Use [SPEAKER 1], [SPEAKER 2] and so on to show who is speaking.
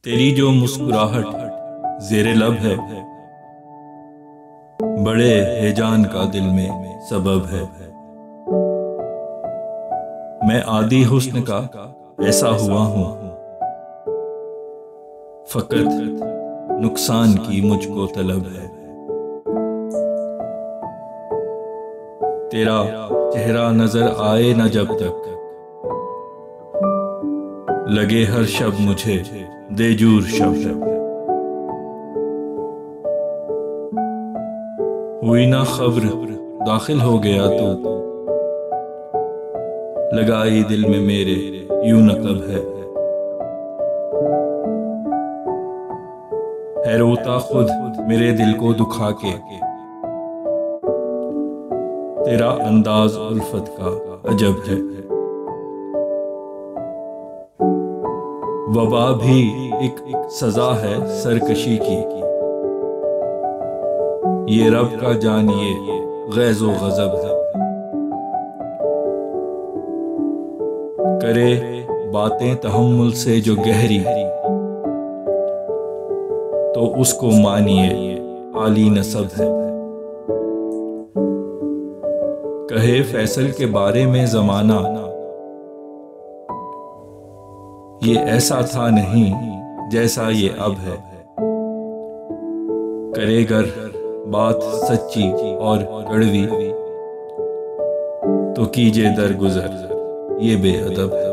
[SPEAKER 1] तेरी जो मुस्कुराहट ज़ेरे लब है, बड़े हैजान का दिल में सबब है। मैं आदी हुस्न का ऐसा हुआ हूँ, फकत नुकसान की मुझको तलब है। तेरा चेहरा नजर आए न जब तक, लगे हर शब मुझे देजूर शब्द। हुई ना खबर दाखिल हो गया तू, लगाई दिल में मेरे यूं नकब है रोता खुद मेरे दिल को दुखा के। तेरा अंदाज उल्फत का अजब है। वबा भी एक सजा है सरकशी की, ये रब का जानिए गैज़ो गज़ब है। करे बातें तहम्मुल से जो गहरी, तो उसको मानिए आली नसब है। कहे फैसल के बारे में ज़माना, ये ऐसा था नहीं जैसा ये अब है। करे गर बात सच्ची और कड़वी, तो कीजिए दरगुजर ये बेअदब है।